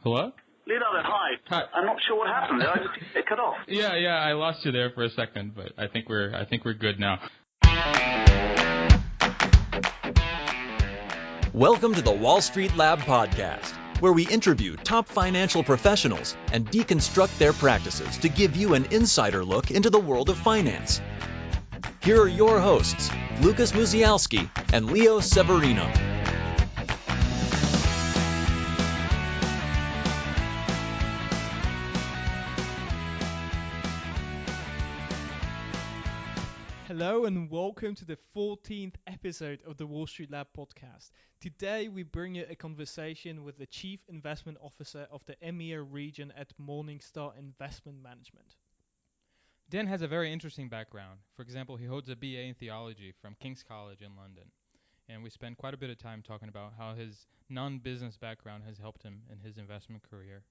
Hello? Leonardo, hi. I'm not sure what happened there. I just get cut off. Yeah, I lost you there for a second, but I think we're good now. Welcome to the Wall Street Lab podcast, where we interview top financial professionals and deconstruct their practices to give you an insider look into the world of finance. Here are your hosts, Lucas Muzialski and Leo Severino. Hello and welcome to the 14th episode of the Wall Street Lab podcast. Today we bring you a conversation with the Chief Investment Officer of the EMEA region at Morningstar Investment Management. Dan has a very interesting background. For example, he holds a BA in Theology from King's College in London. And we spend quite a bit of time talking about how his non-business background has helped him in his investment career.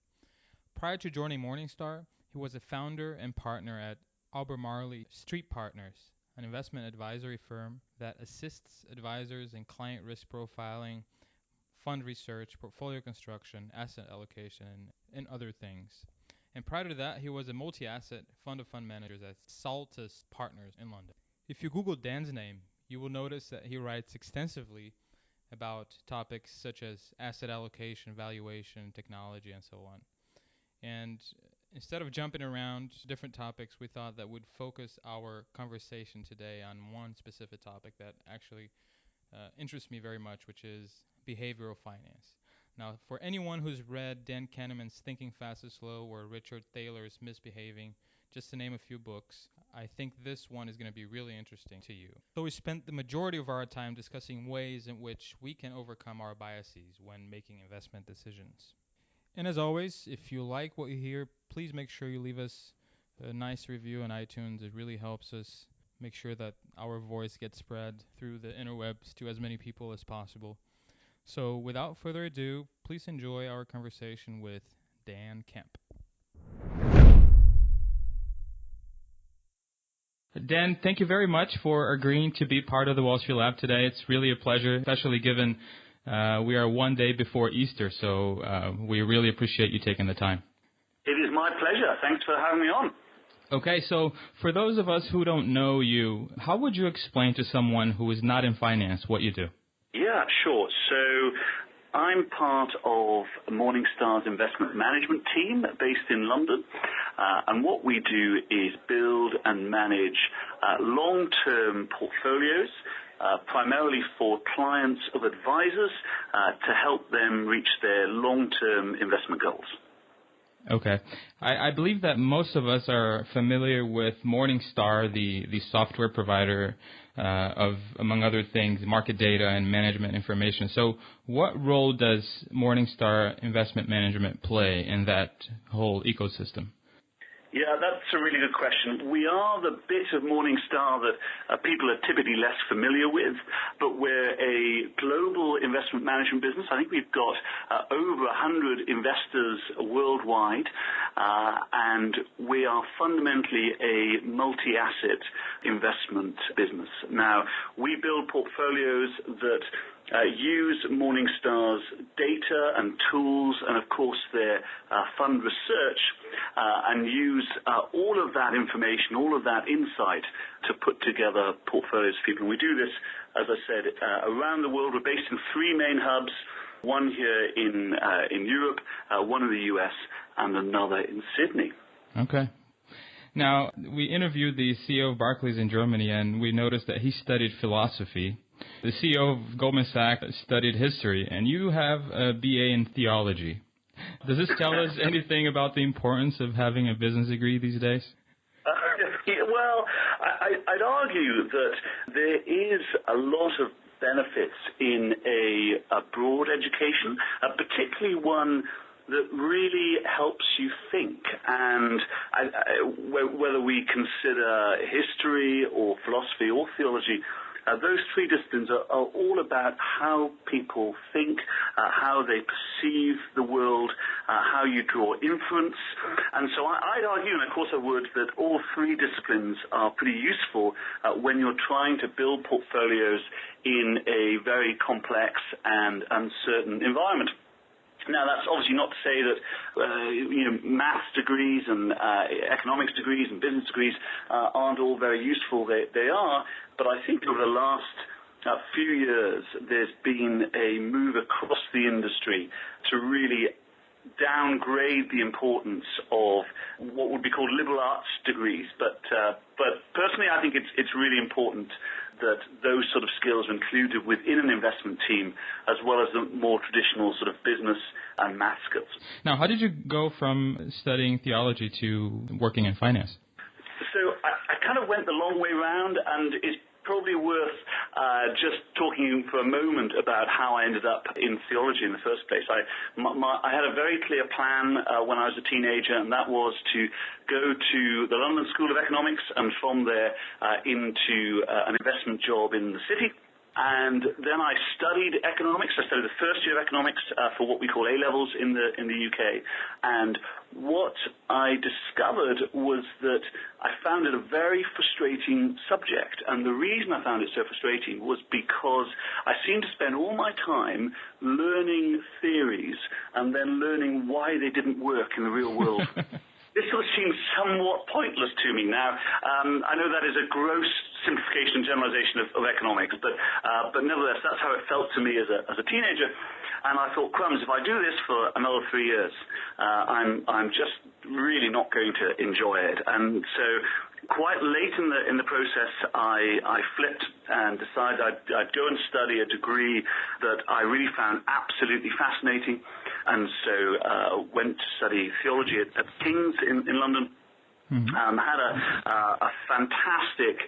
Prior to joining Morningstar, he was a founder and partner at Albemarle Street Partners, an investment advisory firm that assists advisors in client risk profiling, fund research, portfolio construction, asset allocation, and other things. And prior to that, he was a multi-asset fund-of-fund manager at Saltus Partners in London. If you Google Dan's name, you will notice that he writes extensively about topics such as asset allocation, valuation, technology, and so on. And instead of jumping around different topics, we thought that we'd focus our conversation today on one specific topic that actually interests me very much, which is behavioral finance. Now, for anyone who's read Dan Kahneman's Thinking Fast and Slow or Richard Thaler's Misbehaving, just to name a few books, I think this one is going to be really interesting to you. So we spent the majority of our time discussing ways in which we can overcome our biases when making investment decisions. And as always, if you like what you hear, please make sure you leave us a nice review on iTunes. It really helps us make sure that our voice gets spread through the interwebs to as many people as possible. So without further ado, please enjoy our conversation with Dan Kemp. Dan, thank you very much for agreeing to be part of the Wall Street Lab today. It's really a pleasure, especially given we are one day before Easter, so we really appreciate you taking the time. It is my pleasure. Thanks for having me on. Okay, so for those of us who don't know you, how would you explain to someone who is not in finance what you do? Yeah, sure. So I'm part of Morningstar's Investment Management team based in London. And what we do is build and manage long-term portfolios, primarily for clients of advisors to help them reach their long-term investment goals. Okay. I believe that most of us are familiar with Morningstar, the software provider of, among other things, market data and management information. So what role does Morningstar Investment Management play in that whole ecosystem? Yeah, that's a really good question. We are the bit of Morningstar that people are typically less familiar with, but we're a global investment management business. I think we've got over 100 investors worldwide, and we are fundamentally a multi-asset investment business. Now, we build portfolios that use Morningstar's data and tools and, of course, their fund research and use all of that information, all of that insight to put together portfolios for people. And we do this, as I said, around the world. We're based in three main hubs, one here in Europe, one in the U.S., and another in Sydney. Okay. Now, we interviewed the CEO of Barclays in Germany, and we noticed that he studied philosophy. The CEO of Goldman Sachs studied history, and you have a BA in theology. Does this tell us anything about the importance of having a business degree these days? Well, I'd argue that there is a lot of benefits in a broad education, particularly one that really helps you think. And whether we consider history or philosophy or theology, those three disciplines are all about how people think, how they perceive the world, how you draw inference. And so I'd argue, and of course I would, that all three disciplines are pretty useful when you're trying to build portfolios in a very complex and uncertain environment. Now, that's obviously not to say that maths degrees and economics degrees and business degrees aren't all very useful. They are, but I think over the last few years there's been a move across the industry to really downgrade the importance of what would be called liberal arts degrees. But personally, I think it's really important that those sort of skills are included within an investment team, as well as the more traditional sort of business and math skills. Now, how did you go from studying theology to working in finance? So I kind of went the long way round, and it's probably worth just talking for a moment about how I ended up in theology in the first place. I had a very clear plan when I was a teenager, and that was to go to the London School of Economics and from there into an investment job in the city. And then I studied economics. I studied the first year of economics for what we call A-levels in the UK. And what I discovered was that I found it a very frustrating subject. And the reason I found it so frustrating was because I seemed to spend all my time learning theories and then learning why they didn't work in the real world. This sort of seems somewhat pointless to me now. I know that is a gross simplification and generalization of economics, but nevertheless, that's how it felt to me as a teenager. And I thought, crumbs, if I do this for another 3 years, I'm just really not going to enjoy it. And so quite late in the process, I flipped and decided I'd go and study a degree that I really found absolutely fascinating, and so went to study theology at King's in London. Mm-hmm. Had a fantastic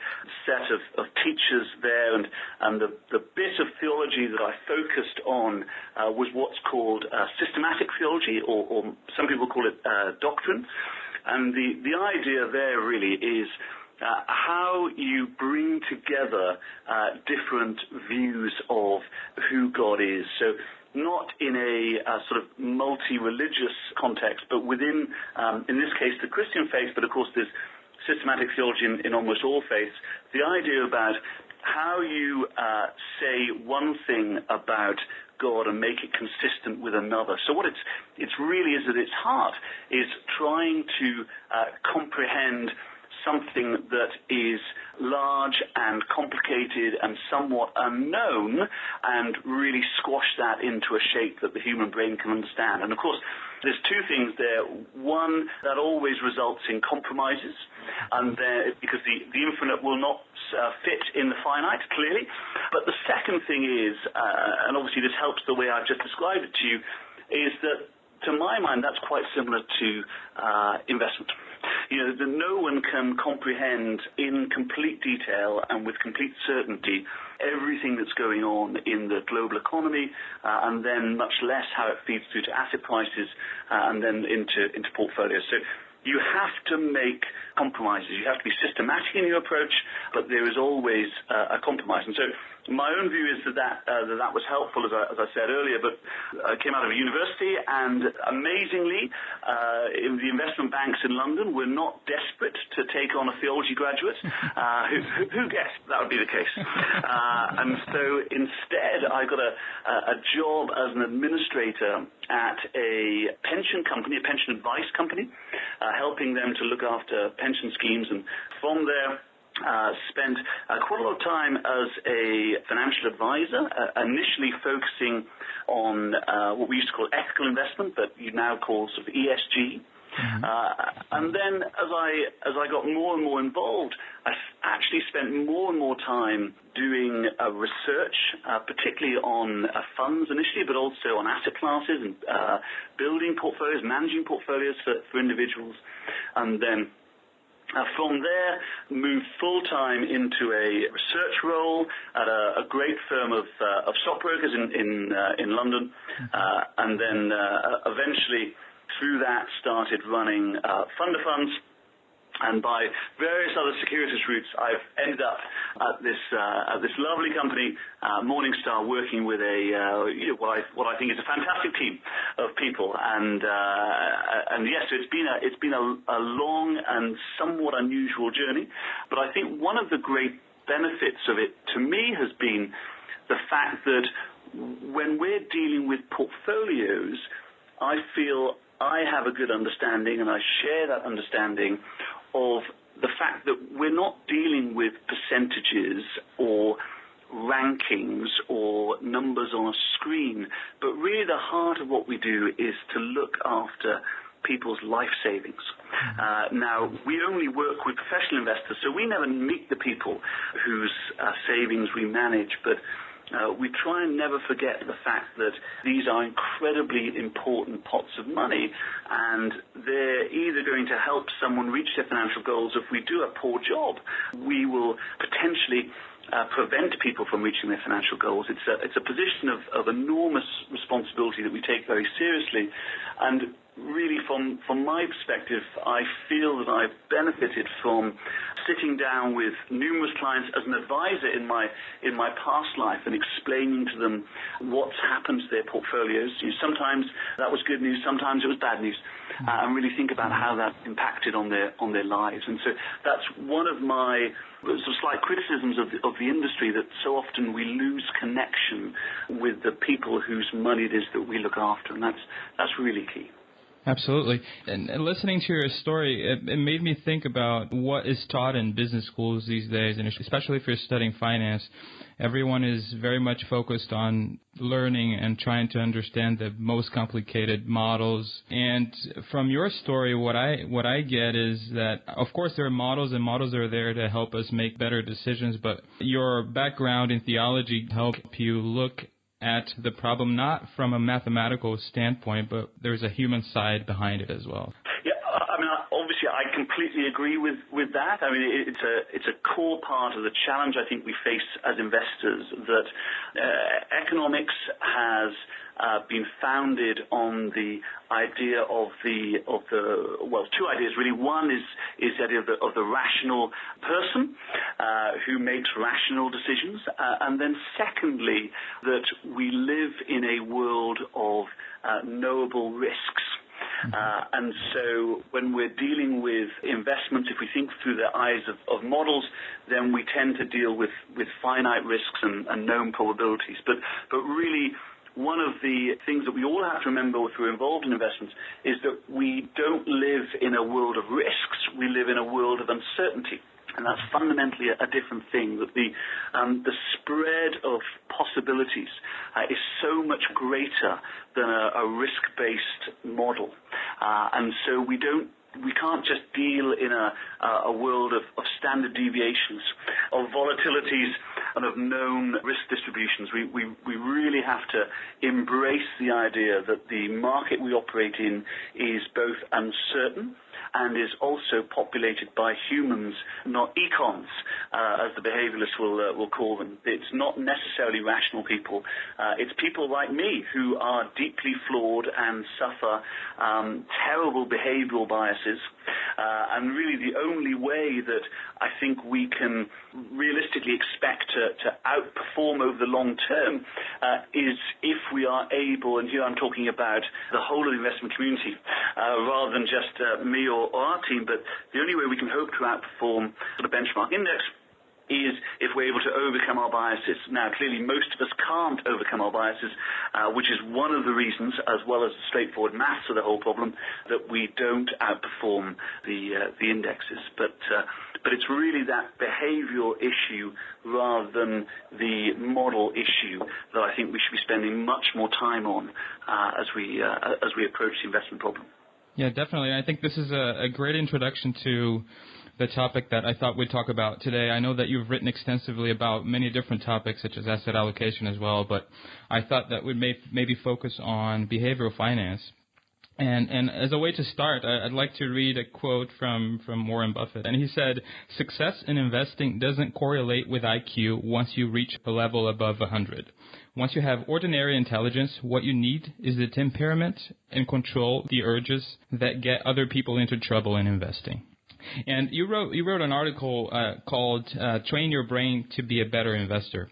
set of teachers there, and the bit of theology that I focused on was what's called systematic theology, or some people call it doctrine. And the idea there really is how you bring together different views of who God is. So not in a sort of multi-religious context, but within, in this case, the Christian faith, but of course there's systematic theology in almost all faiths. The idea about how you say one thing about God and make it consistent with another. So what it's really is at its heart is trying to comprehend something that is large and complicated and somewhat unknown, and really squash that into a shape that the human brain can understand. And of course, there's two things there. One, that always results in compromises, and because the infinite will not fit in the finite, clearly. But the second thing is, and obviously this helps the way I've just described it to you, is that to my mind that's quite similar to investment. That no one can comprehend in complete detail and with complete certainty everything that's going on in the global economy, and then much less how it feeds through to asset prices and then into portfolios. So you have to make compromises. You have to be systematic in your approach, but there is always a compromise. And so my own view is that was helpful, as I said earlier, but I came out of university, and amazingly, in the investment banks in London were not desperate to take on a theology graduate. Who guessed that would be the case? And so instead, I got a job as an administrator at a pension company, a pension advice company, helping them to look after pension schemes. And from there, spent quite a lot of time as a financial advisor, initially focusing on what we used to call ethical investment, but you now call sort of ESG. Mm-hmm. And then as I got more and more involved, I actually spent more and more time doing research, particularly on funds initially, but also on asset classes and building portfolios, managing portfolios for individuals. And then from there, moved full-time into a research role at a great firm of stockbrokers in London, and then eventually through that started running fund of funds. And by various other circuitous routes, I've ended up at this lovely company, Morningstar, working with what I think is a fantastic team of people. And yes, it's been a long and somewhat unusual journey. But I think one of the great benefits of it to me has been the fact that when we're dealing with portfolios, I feel I have a good understanding, and I share that understanding of the fact that we're not dealing with percentages or rankings or numbers on a screen, but really the heart of what we do is to look after people's life savings. Now, we only work with professional investors, so we never meet the people whose savings we manage, but we try and never forget the fact that these are incredibly important pots of money, and they're either going to help someone reach their financial goals. If we do a poor job, we will potentially prevent people from reaching their financial goals. It's a position of enormous responsibility that we take very seriously, and really from my perspective, I feel that I've benefited from sitting down with numerous clients as an advisor in my past life and explaining to them what's happened to their portfolios. Sometimes that was good news, sometimes it was bad news, and really think about how that impacted on their lives. And so that's one of my sort of slight criticisms of the industry, that so often we lose connection with the people whose money it is that we look after, and that's really key. Absolutely. And listening to your story, it made me think about what is taught in business schools these days, and especially if you're studying finance. Everyone is very much focused on learning and trying to understand the most complicated models. And from your story, what I get is that, of course, there are models, and models are there to help us make better decisions, but your background in theology helped you look at the problem not from a mathematical standpoint, but there's a human side behind it as well. Yeah, I mean, obviously, I completely agree with that. I mean, it's a core part of the challenge I think we face as investors, that economics has been founded on the idea of the two ideas really. One is the idea of the rational person who makes rational decisions, and then secondly, that we live in a world of knowable risks. And so when we're dealing with investments, if we think through the eyes of models, then we tend to deal with finite risks and known probabilities. But really, one of the things that we all have to remember if we're involved in investments is that we don't live in a world of risks. We live in a world of uncertainty. And that's fundamentally a different thing, that the spread of possibilities is so much greater than a risk-based model. And so we can't just deal in a world of standard deviations, of volatilities, and of known risk distributions. We really have to embrace the idea that the market we operate in is both uncertain and is also populated by humans, not econs, as the behavioralists will call them. It's not necessarily rational people. It's people like me who are deeply flawed and suffer terrible behavioral biases. And really the only way that I think we can realistically expect to outperform over the long term is if we are able, and here I'm talking about the whole of the investment community, rather than just me or our team, but the only way we can hope to outperform the benchmark index is if we're able to overcome our biases. Now, clearly, most of us can't overcome our biases, which is one of the reasons, as well as the straightforward maths of the whole problem, that we don't outperform the indexes. But it's really that behavioral issue rather than the model issue that I think we should be spending much more time on as we approach the investment problem. Yeah, definitely. I think this is a great introduction to the topic that I thought we'd talk about today. I know that you've written extensively about many different topics, such as asset allocation as well, but I thought that we'd maybe focus on behavioral finance. And as a way to start, I'd like to read a quote from Warren Buffett. And he said, "Success in investing doesn't correlate with IQ once you reach a level above 100. Once you have ordinary intelligence, what you need is the temperament and control the urges that get other people into trouble in investing." And you wrote an article called "Train Your Brain to Be a Better Investor."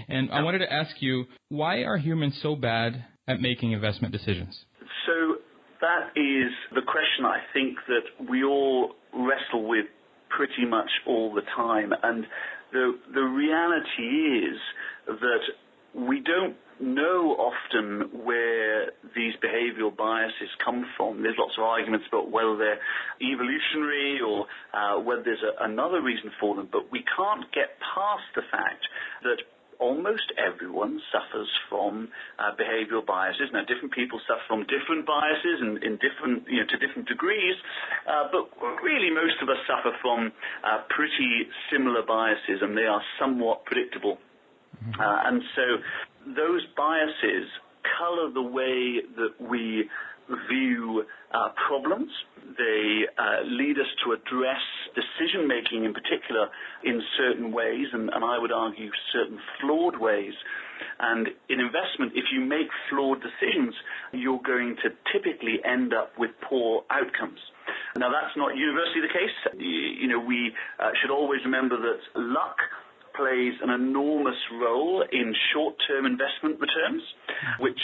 And I wanted to ask you, why are humans so bad at making investment decisions? So that is the question I think that we all wrestle with pretty much all the time. And the reality is that we don't know often where these behavioral biases come from. There's lots of arguments about whether they're evolutionary or whether there's another reason for them, but we can't get past the fact that almost everyone suffers from behavioral biases. Now, different people suffer from different biases and in different, to different degrees, but really most of us suffer from pretty similar biases, and they are somewhat predictable. And so those biases color the way that we view problems. They lead us to address decision-making in particular in certain ways, and I would argue certain flawed ways. And in investment, if you make flawed decisions, you're going to typically end up with poor outcomes. Now, that's not universally the case. We should always remember that luck plays an enormous role in short-term investment returns, which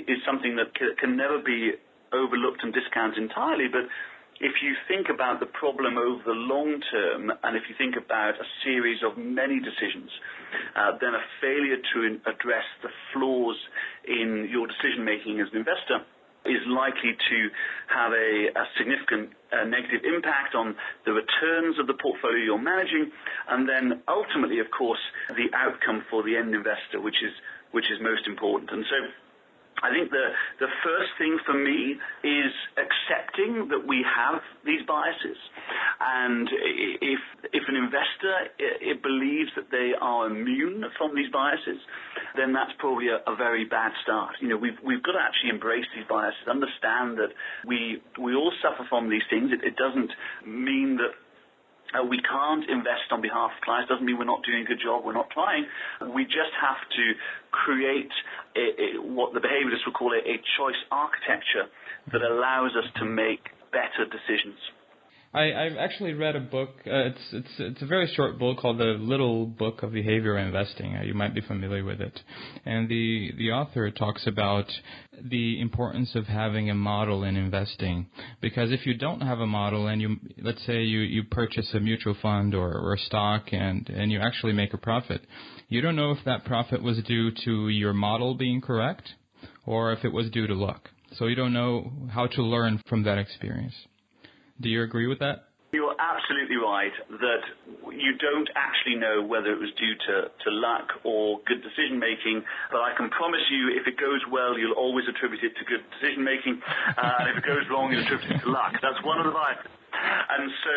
is something that can never be overlooked and discounted entirely. But if you think about the problem over the long term, and if you think about a series of many decisions, then a failure to address the flaws in your decision-making as an investor is likely to have a significant negative impact on the returns of the portfolio you're managing, and then ultimately, of course, the outcome for the end investor, which is most important. And so I think the first thing for me is accepting that we have these biases. And if an investor believes that they are immune from these biases, then that's probably a very bad start. We've got to actually embrace these biases, understand that we all suffer from these things. It doesn't mean that we can't invest on behalf of clients. Doesn't mean we're not doing a good job, we're not trying. We just have to create what the behaviorists would call a choice architecture that allows us to make better decisions. I've actually read a book. It's a very short book called The Little Book of Behavioral Investing. You might be familiar with it. And the author talks about the importance of having a model in investing. Because if you don't have a model and let's say you purchase a mutual fund or a stock and you actually make a profit, you don't know if that profit was due to your model being correct or if it was due to luck. So you don't know how to learn from that experience. Do you agree with that? You're absolutely right that you don't actually know whether it was due to luck or good decision-making, but I can promise you if it goes well, you'll always attribute it to good decision-making, and if it goes wrong, you'll attribute it to luck. That's one of the biases. And so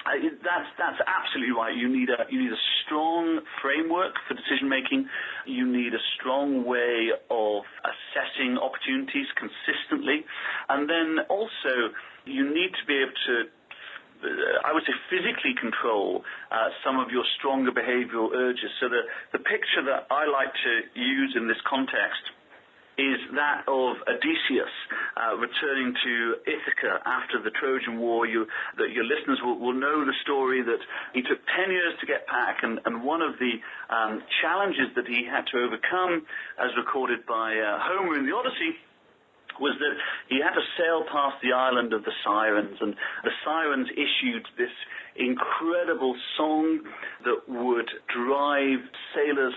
that's absolutely right. You need a strong framework for decision-making. You need a strong way of assessing opportunities consistently, and then also you need to be able to, I would say, physically control some of your stronger behavioral urges. So the picture that I like to use in this context is that of Odysseus returning to Ithaca after the Trojan War. That your listeners will know the story that he took 10 years to get back, and one of the challenges that he had to overcome, as recorded by Homer in the Odyssey, was that he had to sail past the island of the Sirens, and the Sirens issued this incredible song that would drive sailors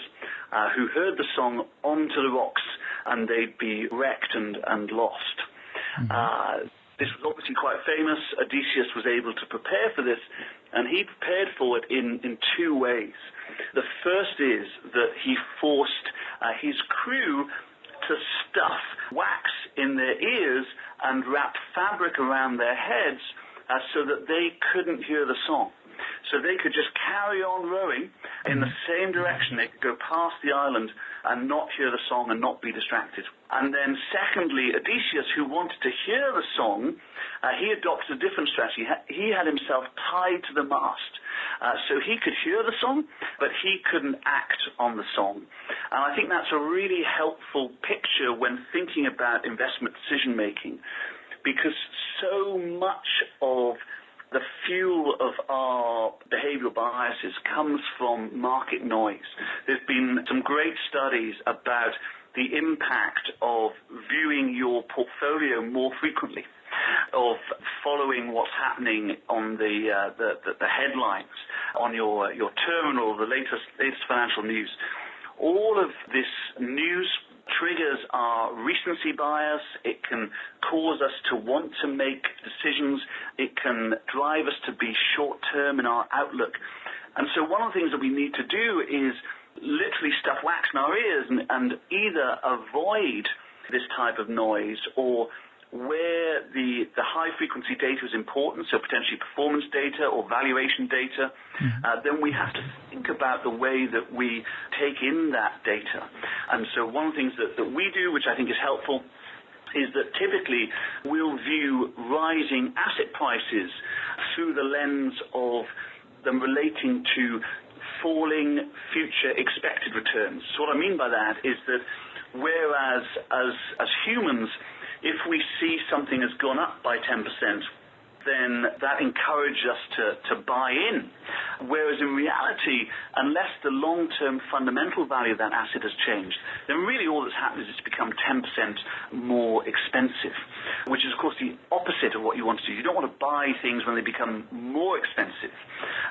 who heard the song onto the rocks, and they'd be wrecked and lost. Mm-hmm. This was obviously quite famous. Odysseus was able to prepare for this, and he prepared for it in two ways. The first is that he forced his crew to stuff wax in their ears and wrap fabric around their heads so that they couldn't hear the song. So they could just carry on rowing in the same direction. They could go past the island and not hear the song and not be distracted. And then secondly, Odysseus, who wanted to hear the song, he adopted a different strategy. He had himself tied to the mast. So he could hear the song, but he couldn't act on the song. And I think that's a really helpful picture when thinking about investment decision-making, because so much of the fuel of our behavioral biases comes from market noise. There's been some great studies about the impact of viewing your portfolio more frequently, of following what's happening on the headlines, on your terminal, the latest financial news. all of this news triggers our recency bias. It can cause us to want to make decisions. It can drive us to be short-term in our outlook. And so one of the things that we need to do is literally stuff wax in our ears and either avoid this type of noise, or where the high-frequency data is important, so potentially performance data or valuation data, then we have to think about the way that we take in that data. And so one of the things that we do, which I think is helpful, is that typically we'll view rising asset prices through the lens of them relating to falling future expected returns. So what I mean by that is that whereas as humans, if we see something has gone up by 10%, then that encourages us to buy in. Whereas in reality, unless the long-term fundamental value of that asset has changed, then really all that's happened is it's become 10% more expensive, which is, of course, the opposite of what you want to do. You don't want to buy things when they become more expensive.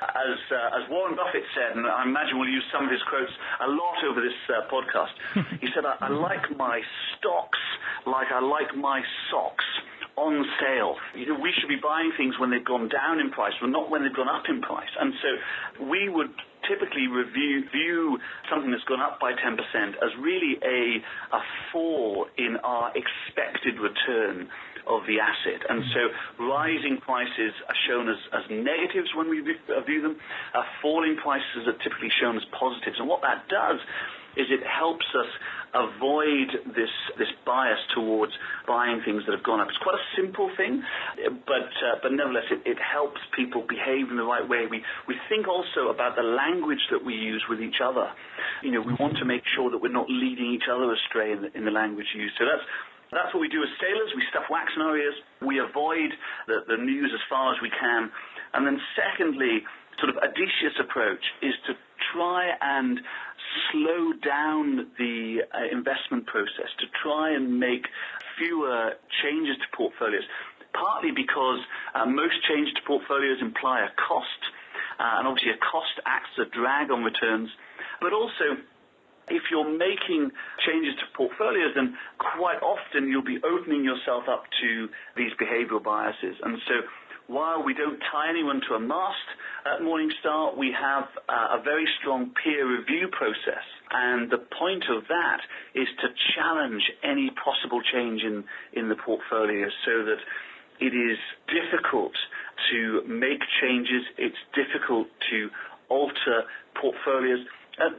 As Warren Buffett said, and I imagine we'll use some of his quotes a lot over this podcast, he said, I like my stocks like I like my socks, on sale. We should be buying things when they've gone down in price, but not when they've gone up in price. And so we would typically view something that's gone up by 10% as really a fall in our expected return of the asset. And so rising prices are shown as negatives when we view them. Falling prices are typically shown as positives. And what that does is it helps us avoid this bias towards buying things that have gone up. It's quite a simple thing, but nevertheless, it helps people behave in the right way. We think also about the language that we use with each other. We want to make sure that we're not leading each other astray in the language used. So that's what we do as sailors. We stuff wax in our ears. We avoid the news as far as we can. And then secondly, sort of Odysseus approach is to try and slow down the investment process, to try and make fewer changes to portfolios, partly because most changes to portfolios imply a cost, and obviously a cost acts as a drag on returns, but also if you're making changes to portfolios, then quite often you'll be opening yourself up to these behavioral biases. And so while we don't tie anyone to a mast at Morningstar, we have a very strong peer review process. And the point of that is to challenge any possible change in the portfolio so that it is difficult to make changes. It's difficult to alter portfolios,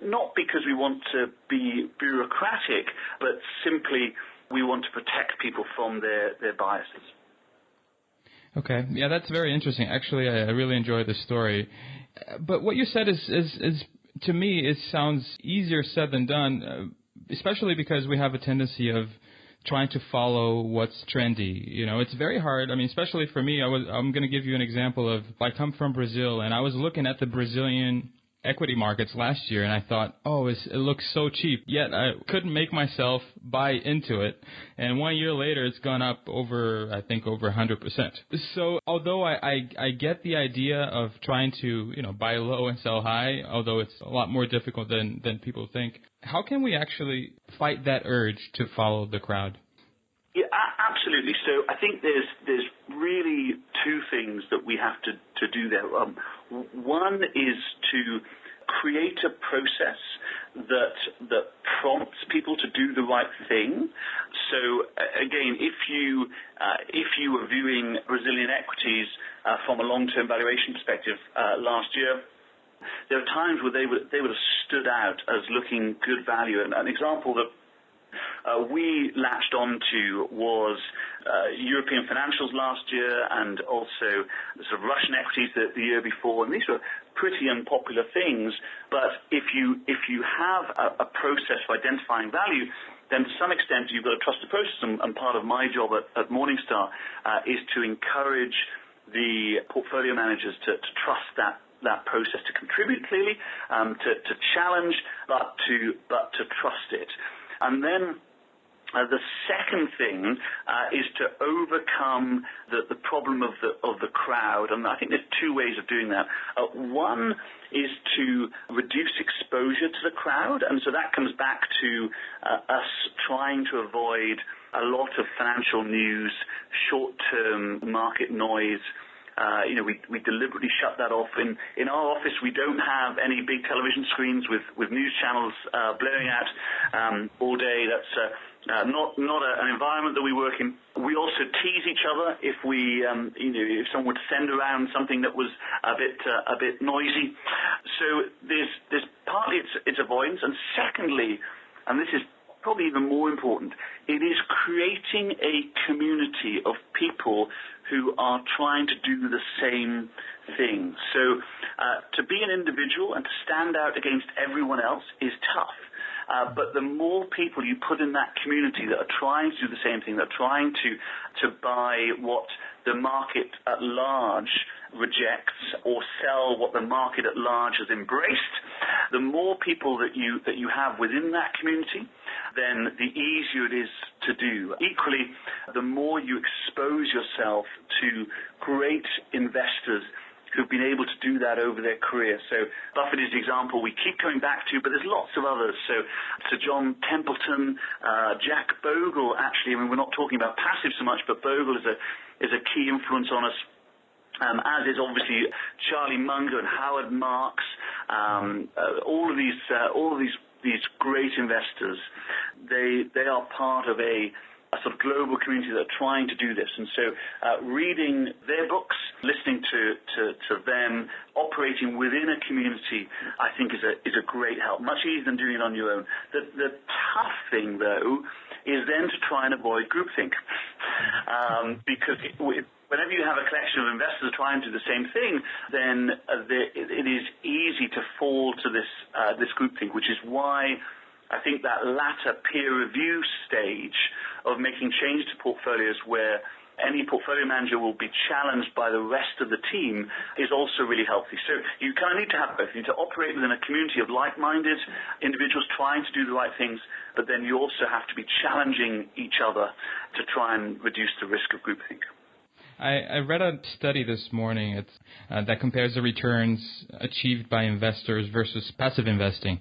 not because we want to be bureaucratic, but simply we want to protect people from their biases. Okay, yeah, that's very interesting. Actually, I really enjoyed the story. But what you said is to me, it sounds easier said than done, especially because we have a tendency of trying to follow what's trendy. It's very hard. I mean, especially for me, I'm going to give you an example of, I come from Brazil, and I was looking at the Brazilian equity markets last year, and I thought, it looks so cheap. Yet I couldn't make myself buy into it. And 1 year later, it's gone up over 100%. So although I get the idea of trying to, buy low and sell high, although it's a lot more difficult than people think, how can we actually fight that urge to follow the crowd? Yeah, absolutely. So I think there's really two things that we have to do there. One is to create a process that prompts people to do the right thing. So again, if you were viewing Brazilian equities from a long-term valuation perspective last year, there are times where they would have stood out as looking good value. And an example that we latched onto was European financials last year, and also the sort of Russian equities the year before, and these were pretty unpopular things. But if you have a process for identifying value, then to some extent you've got to trust the process. And part of my job at Morningstar is to encourage the portfolio managers to trust that process, to contribute clearly, to challenge, but to trust it. And then The second thing is to overcome the problem of the crowd, and I think there's two ways of doing that. One is to reduce exposure to the crowd, and so that comes back to us trying to avoid a lot of financial news, short-term market noise. We deliberately shut that off. In our office, we don't have any big television screens with news channels blaring out all day. That's not an environment that we work in. We also tease each other if if someone would send around something that was a bit noisy. So there's partly it's avoidance, and secondly, and this is probably even more important, it is creating a community of people who are trying to do the same thing. So to be an individual and to stand out against everyone else is tough. But the more people you put in that community that are trying to do the same thing, that are trying to buy what the market at large rejects or sell what the market at large has embraced, the more people that you have within that community, then the easier it is to do. Equally, the more you expose yourself to great investors who've been able to do that over their career. So Buffett is the example we keep coming back to, but there's lots of others. So John Templeton, Jack Bogle, actually, I mean, we're not talking about passive so much, but Bogle is a key influence on us. As is obviously Charlie Munger and Howard Marks, all of these great investors. They are part of a sort of global community that are trying to do this. And so reading their books, listening to them, operating within a community, I think is a great help, much easier than doing it on your own. The tough thing, though, is then to try and avoid groupthink. Because whenever you have a collection of investors trying to do the same thing, then it is easy to fall to this groupthink, which is why I think that latter peer review stage of making changes to portfolios where any portfolio manager will be challenged by the rest of the team is also really healthy. So you kind of need to have both. You need to operate within a community of like-minded individuals trying to do the right things, but then you also have to be challenging each other to try and reduce the risk of groupthink. I read a study this morning that compares the returns achieved by investors versus passive investing.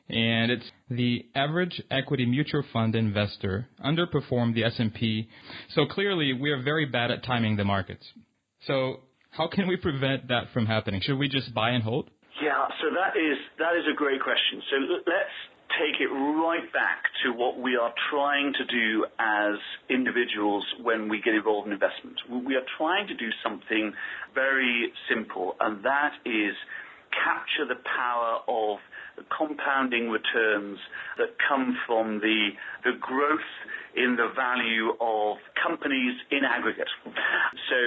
And it's the average equity mutual fund investor underperformed the S&P. So clearly, we are very bad at timing the markets. So how can we prevent that from happening? Should we just buy and hold? Yeah, so that is a great question. So let's take it right back to what we are trying to do as individuals when we get involved in investment. We are trying to do something very simple, and that is capture the power of the compounding returns that come from the growth in the value of companies in aggregate. So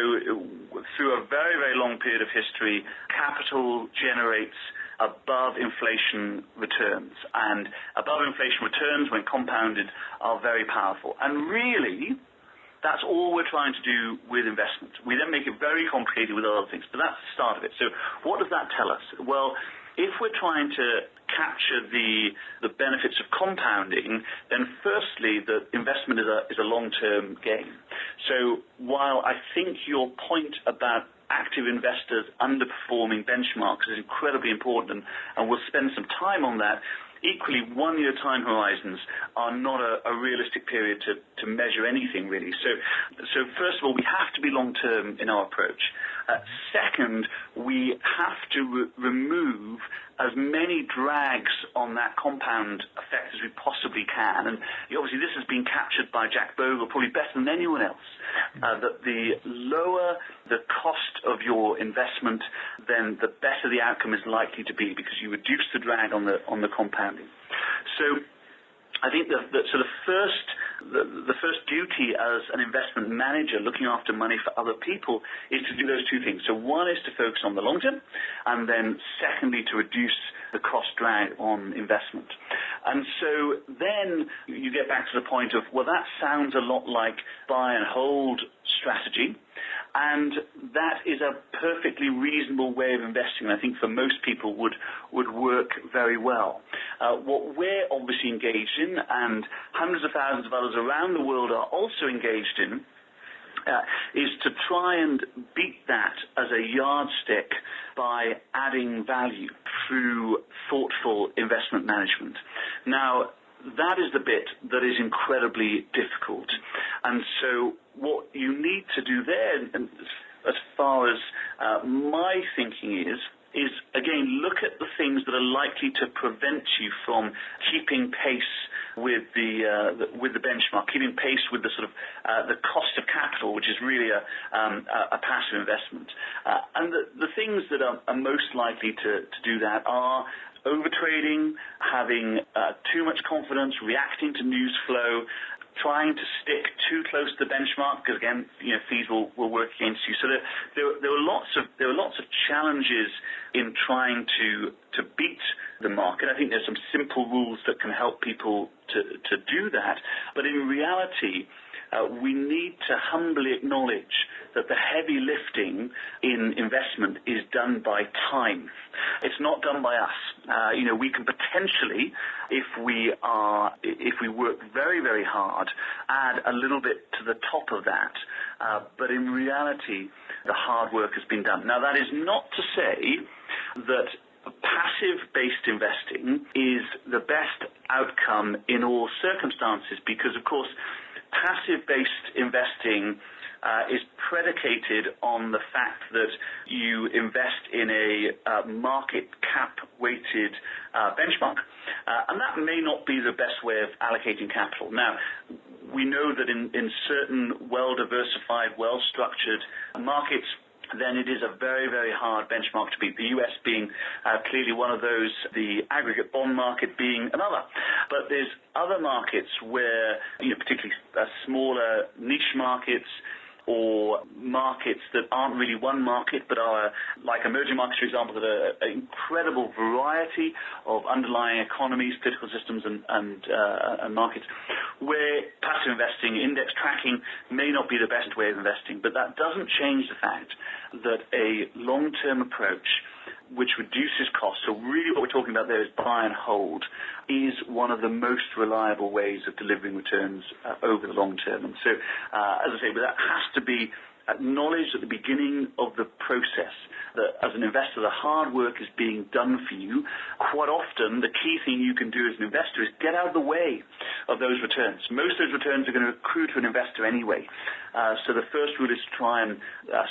through a very, very long period of history, capital generates above inflation returns. And above inflation returns, when compounded, are very powerful. And really, that's all we're trying to do with investment. We then make it very complicated with other things, but that's the start of it. So what does that tell us? Well, if we're trying to capture the benefits of compounding, then firstly, the investment is a long-term game. So while I think your point about active investors underperforming benchmarks is incredibly important, and we'll spend some time on that, equally, one-year time horizons are not a realistic period to measure anything, really. So first of all, we have to be long-term in our approach. Second, we have to remove as many drags on that compound effect as we possibly can. And obviously this has been captured by Jack Bogle probably better than anyone else, that the lower the cost of your investment, then the better the outcome is likely to be, because you reduce the drag on the compounding. So I think the first duty as an investment manager looking after money for other people is to do those two things. So one is to focus on the long term, and then secondly to reduce the cost drag on investment. And so then you get back to the point of, well, that sounds a lot like buy and hold strategy. And that is a perfectly reasonable way of investing. I think for most people would work very well. What we're obviously engaged in, and hundreds of thousands of others around the world are also engaged in, is to try and beat that as a yardstick by adding value through thoughtful investment management. Now, that is the bit that is incredibly difficult. And so what you need to do there, and as far as my thinking is again, look at the things that are likely to prevent you from keeping pace with the benchmark, keeping pace with the sort of the cost of capital, which is really a passive investment. And the things that are most likely to do that are overtrading, having too much confidence, reacting to news flow, trying to stick too close to the benchmark, because again, fees will work against you. So there were lots of challenges in trying to beat the market. I think there's some simple rules that can help people to do that. But in reality, we need to humbly acknowledge that the heavy lifting in investment is done by time. It's not done by us. We can potentially, if we work very, very hard, add a little bit to the top of that. But in reality, the hard work has been done. Now, that is not to say that passive-based investing is the best outcome in all circumstances, because, of course, passive-based investing is predicated on the fact that you invest in a market cap-weighted benchmark, and that may not be the best way of allocating capital. Now, we know that in certain well-diversified, well-structured markets, then it is a very, very hard benchmark to beat, the U.S. being clearly one of those, the aggregate bond market being another. But there's other markets where, particularly smaller niche markets, or markets that aren't really one market but are like emerging markets, for example, that are an incredible variety of underlying economies, political systems, and markets, where passive investing, index tracking may not be the best way of investing. But that doesn't change the fact that a long-term approach which reduces costs, so really what we're talking about there is buy and hold, is one of the most reliable ways of delivering returns over the long term. And so, as I say, but that has to be acknowledged at the beginning of the process, that as an investor, the hard work is being done for you. Quite often, the key thing you can do as an investor is get out of the way of those returns. Most of those returns are going to accrue to an investor anyway. So the first rule is to try and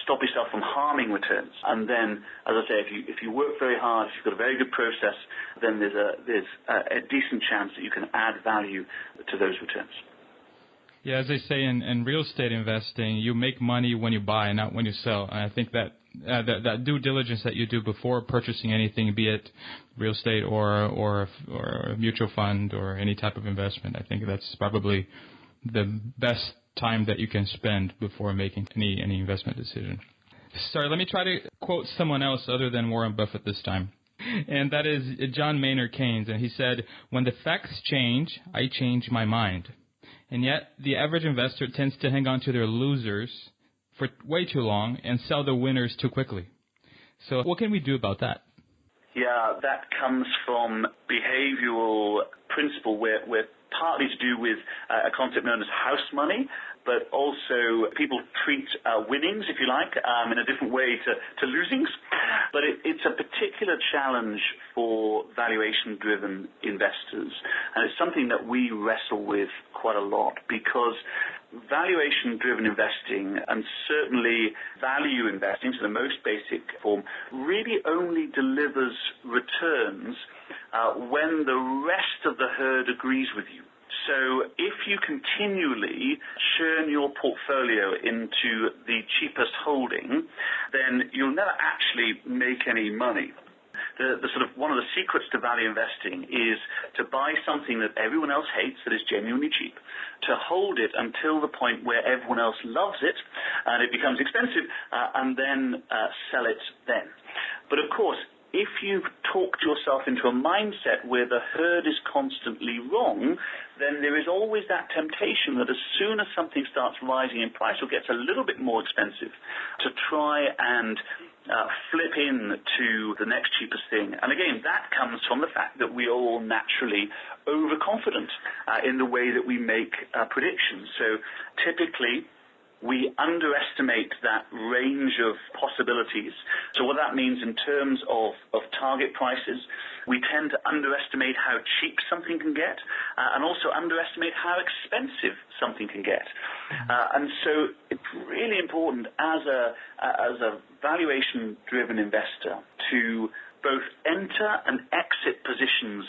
stop yourself from harming returns. And then, as I say, if you work very hard, if you've got a very good process, then there's a decent chance that you can add value to those returns. Yeah, as they say in real estate investing, you make money when you buy, not when you sell. And I think that that due diligence that you do before purchasing anything, be it real estate or a mutual fund or any type of investment, I think that's probably the best time that you can spend before making any investment decision. Sorry, let me try to quote someone else other than Warren Buffett this time. And that is John Maynard Keynes. And he said, "When the facts change, I change my mind." And yet, the average investor tends to hang on to their losers for way too long and sell the winners too quickly. So what can we do about that? Yeah, that comes from behavioral principle where partly to do with a concept known as house money, but also people treat winnings, if you like, in a different way to losings. But it's a particular challenge for valuation-driven investors, and it's something that we wrestle with quite a lot, because valuation-driven investing, and certainly value investing, so the most basic form, really only delivers returns when the rest of the herd agrees with you. So if you continually churn your portfolio into the cheapest holding, then you'll never actually make any money. The sort of one of the secrets to value investing is to buy something that everyone else hates that is genuinely cheap, to hold it until the point where everyone else loves it and it becomes expensive, and then sell it then. But of course, if you've talked yourself into a mindset where the herd is constantly wrong, then there is always that temptation that as soon as something starts rising in price or gets a little bit more expensive, to try and flip in to the next cheapest thing. And again, that comes from the fact that we are all naturally overconfident in the way that we make predictions. So typically, we underestimate that range of possibilities. So what that means in terms of target prices, we tend to underestimate how cheap something can get and also underestimate how expensive something can get. And so it's really important as a valuation-driven investor to both enter and exit positions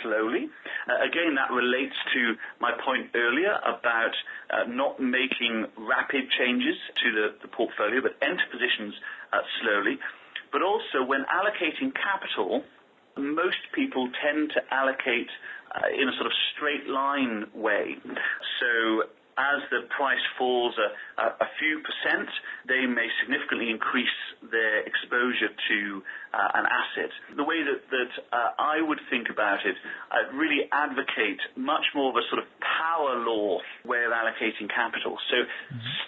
slowly. Again, that relates to my point earlier about not making rapid changes to the portfolio, but enter positions slowly. But also, when allocating capital, most people tend to allocate in a sort of straight line way. So as the price falls a few percent, they may significantly increase their exposure to an asset. The way that I would think about it, I'd really advocate much more of a sort of power law way of allocating capital. So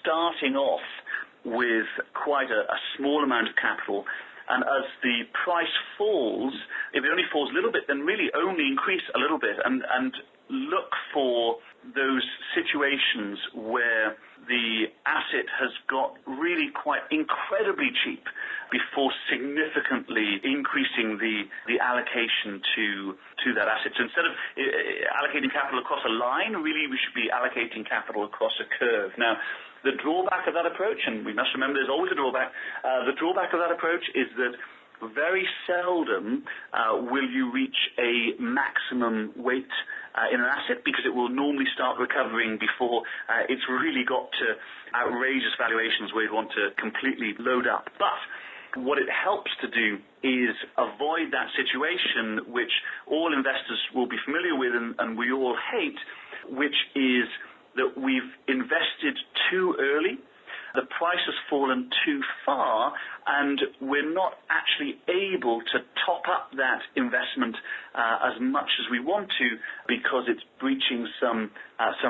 starting off with quite a small amount of capital, and as the price falls, if it only falls a little bit, then really only increase a little bit and look for those situations where the asset has got really quite incredibly cheap before significantly increasing the allocation to that asset. So instead of allocating capital across a line, really we should be allocating capital across a curve. Now, the drawback of that approach, and we must remember there's always a drawback, the drawback of that approach is that very seldom will you reach a maximum weight in an asset, because it will normally start recovering before it's really got to outrageous valuations where you want to completely load up. But what it helps to do is avoid that situation which all investors will be familiar with and we all hate, which is that we've invested too early, the price has fallen too far, and we're not actually able to top up that investment as much as we want to because it's breaching some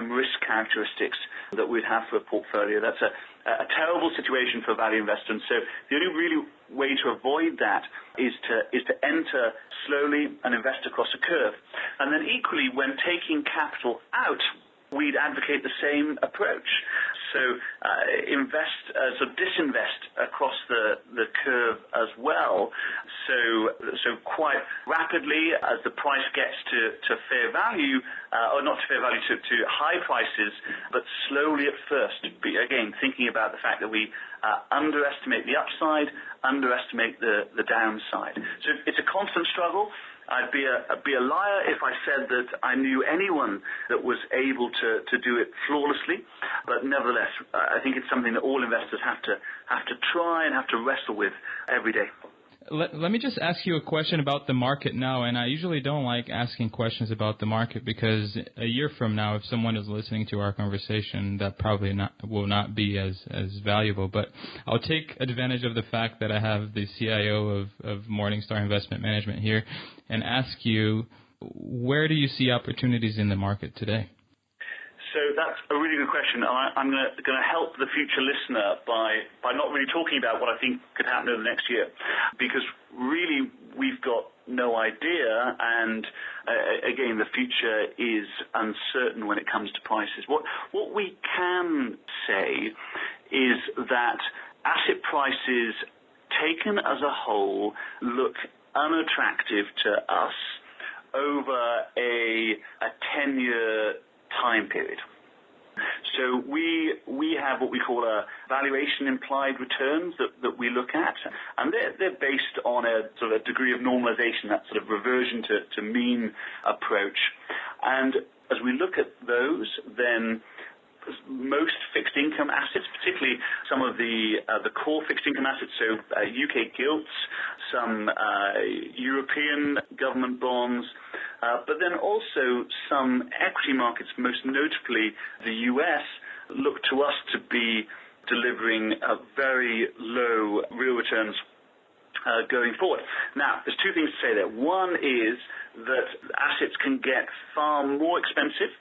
risk characteristics that we'd have for a portfolio. That's a terrible situation for a value investor. And so the only really way to avoid that is to enter slowly and invest across a curve. And then equally, when taking capital out, we'd advocate the same approach. So disinvest across the curve as well. So quite rapidly as the price gets to fair value, or not to fair value, to high prices, but slowly at first. Again, thinking about the fact that we underestimate the upside, underestimate the downside. So it's a constant struggle. I'd be a liar if I said that I knew anyone that was able to do it flawlessly, but nevertheless, I think it's something that all investors have to try and have to wrestle with every day. Let me just ask you a question about the market now, and I usually don't like asking questions about the market because a year from now, if someone is listening to our conversation, that probably will not be as valuable. But I'll take advantage of the fact that I have the CIO of Morningstar Investment Management here and ask you, where do you see opportunities in the market today? So that's a really good question. I'm going to help the future listener by not really talking about what I think could happen over the next year, because really we've got no idea, and again, the future is uncertain when it comes to prices. What we can say is that asset prices taken as a whole look unattractive to us over a 10-year time period. So we have what we call a valuation implied returns that we look at, and they're based on a sort of a degree of normalization, that sort of reversion to mean approach. And as we look at those, then most fixed income assets, particularly some of the core fixed income assets, so UK gilts, some European government bonds, but then also some equity markets, most notably the US, look to us to be delivering very low real returns going forward. Now, there's two things to say there. One is that assets can get far more expensive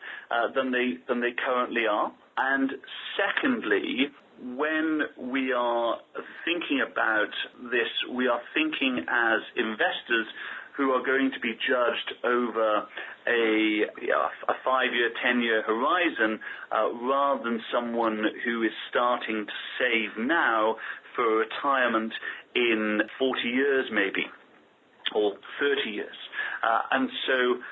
than they currently are. And secondly, when we are thinking about this, we are thinking as investors who are going to be judged over a 5-year, 10-year horizon, rather than someone who is starting to save now for retirement in 40 years maybe, or 30 years. And so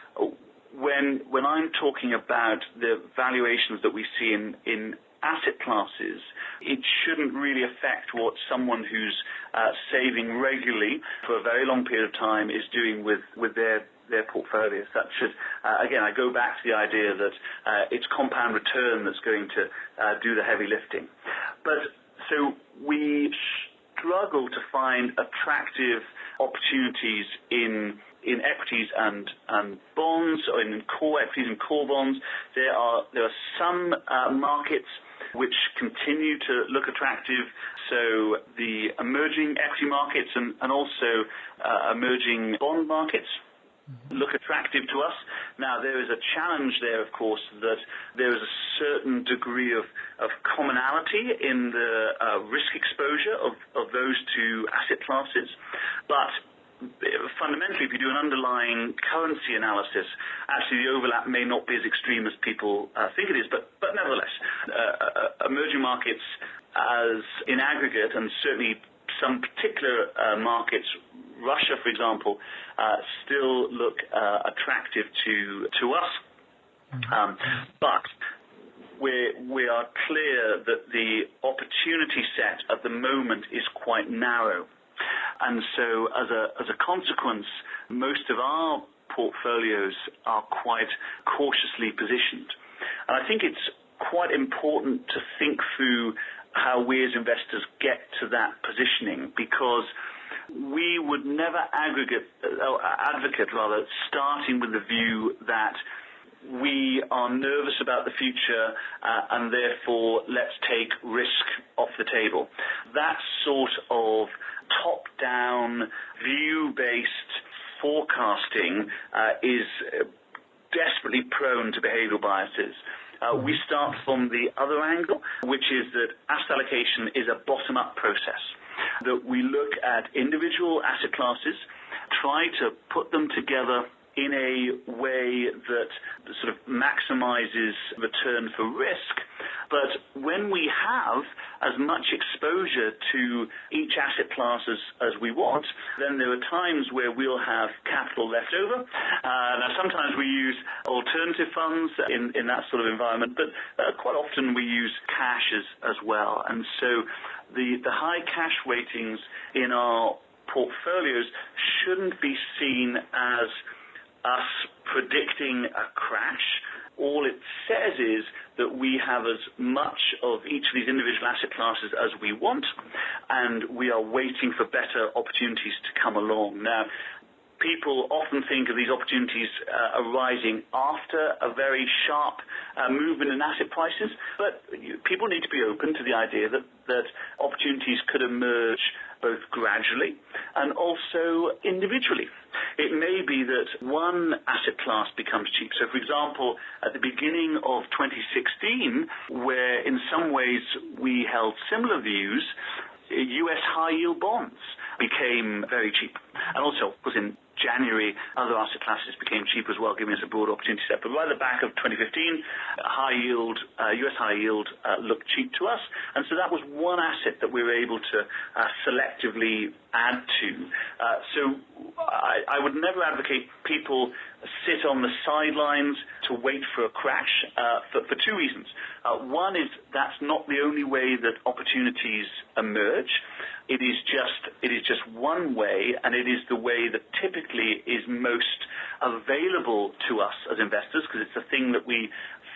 when I'm talking about the valuations that we see in asset classes, it shouldn't really affect what someone who's saving regularly for a very long period of time is doing with their portfolios. That should, again, I go back to the idea that it's compound return that's going to do the heavy lifting. But so we struggle to find attractive opportunities in equities and bonds, or in core equities and core bonds. There are some markets which continue to look attractive. So the emerging equity markets and also emerging bond markets look attractive to us. Now, there is a challenge there, of course, that there is a certain degree of commonality in the risk exposure of those two asset classes. But fundamentally, if you do an underlying currency analysis, actually the overlap may not be as extreme as people think it is, but nevertheless, emerging markets as in aggregate, and certainly some particular markets, Russia, for example, still look attractive to us. But we are clear that the opportunity set at the moment is quite narrow. And so as a consequence, most of our portfolios are quite cautiously positioned. And I think it's quite important to think through how we as investors get to that positioning, because we would never advocate starting with the view that we are nervous about the future and therefore let's take risk off the table. That sort of top-down, view-based forecasting is desperately prone to behavioral biases. We start from the other angle, which is that asset allocation is a bottom-up process, that we look at individual asset classes, try to put them together in a way that sort of maximizes return for risk. But when we have as much exposure to each asset class as we want, then there are times where we'll have capital left over. Now, sometimes we use alternative funds in that sort of environment, but quite often we use cash as well. And so the high cash weightings in our portfolios shouldn't be seen as us predicting a crash. All it says is that we have as much of each of these individual asset classes as we want, and we are waiting for better opportunities to come along. Now, people often think of these opportunities arising after a very sharp movement in asset prices, but people need to be open to the idea that opportunities could emerge both gradually and also individually. It may be that one asset class becomes cheap. So, for example, at the beginning of 2016, where in some ways we held similar views, U.S. high-yield bonds became very cheap. And also, of course, in January, other asset classes became cheap as well, giving us a broad opportunity set. But right at the back of 2015, U.S. high yield looked cheap to us. And so that was one asset that we were able to selectively add to. So I would never advocate people sit on the sidelines to wait for a crash for two reasons. One is that's not the only way that opportunities emerge. It is just one way, and it is the way that typically is most available to us as investors, because it's the thing that we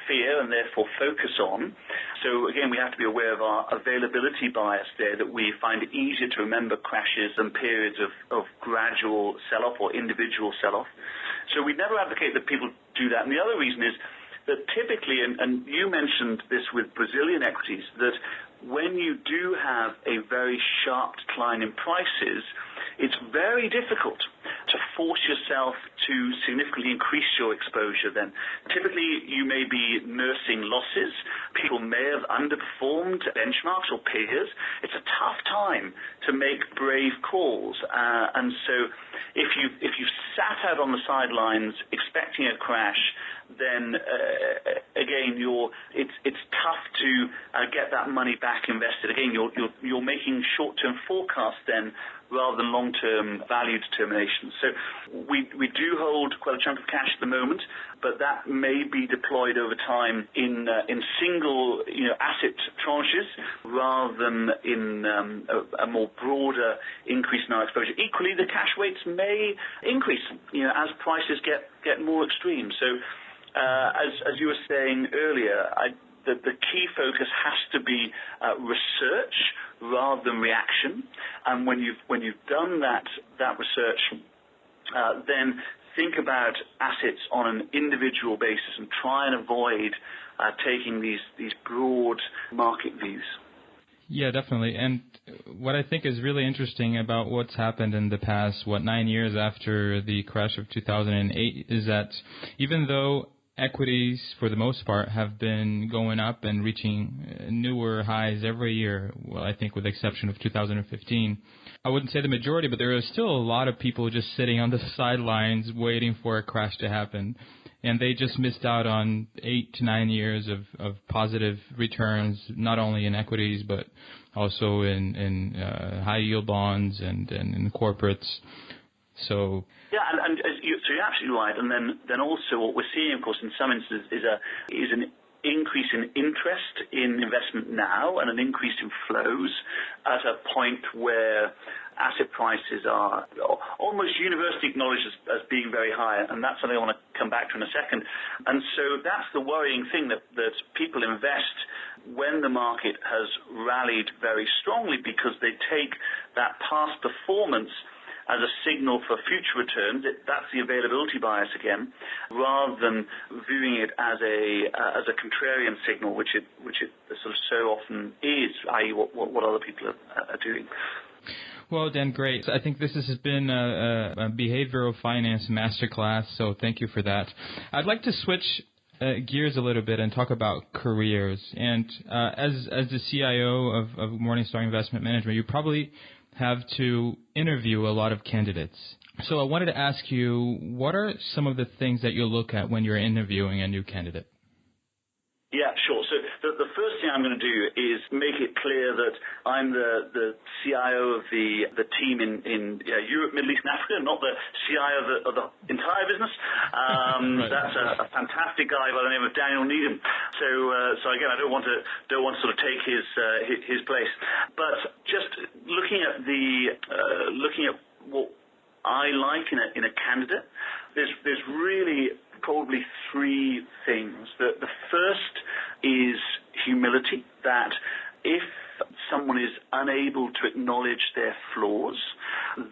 fear and therefore focus on. So again, we have to be aware of our availability bias there, that we find it easier to remember crashes and periods of gradual sell-off or individual sell-off. So we never advocate that people do that. And the other reason is that typically, and you mentioned this with Brazilian equities, that when you do have a very sharp decline in prices, it's very difficult to force yourself to significantly increase your exposure then. Typically, you may be nursing losses. People may have underperformed benchmarks or peers. It's a tough time to make brave calls. And so if you've sat out on the sidelines expecting a crash, then again, it's tough to get that money back invested. Again, you're making short-term forecasts then rather than long-term value determinations. So we do hold quite a chunk of cash at the moment, but that may be deployed over time in single asset tranches rather than in a more broader increase in our exposure. Equally, the cash weights may increase as prices get more extreme. So as you were saying earlier, the key focus has to be research rather than reaction. And when you've done that research, then think about assets on an individual basis and try and avoid taking these broad market views. Yeah, definitely. And what I think is really interesting about what's happened in the past, 9 years after the crash of 2008, is that even though equities, for the most part, have been going up and reaching newer highs every year, well, I think with the exception of 2015. I wouldn't say the majority, but there are still a lot of people just sitting on the sidelines waiting for a crash to happen. And they just missed out on 8 to 9 years of positive returns, not only in equities, but also in high-yield bonds and in corporates. So yeah, and so you're absolutely right. And then also what we're seeing, of course, in some instances is an increase in interest in investment now and an increase in flows at a point where asset prices are almost universally acknowledged as being very high, and that's something I want to come back to in a second. And so that's the worrying thing, that people invest when the market has rallied very strongly because they take that past performance as a signal for future returns. That's the availability bias again, rather than viewing it as a contrarian signal, which it sort of so often is, i.e. what other people are doing. Well, Dan, great. I think this has been a behavioral finance masterclass, so thank you for that. I'd like to switch gears a little bit and talk about careers. And as the CIO of Morningstar Investment Management, you probably have to interview a lot of candidates. So I wanted to ask you, what are some of the things that you look at when you're interviewing a new candidate? Yeah, sure. So the first thing I'm going to do is make it clear that I'm the CIO of the team in Europe, Middle East, and Africa, not the CIO of the entire business. Right. That's a fantastic guy by the name of Daniel Needham. So again, I don't want to sort of take his place. But just looking at what I like in a candidate, there's really probably three things. The first is humility, that if someone is unable to acknowledge their flaws,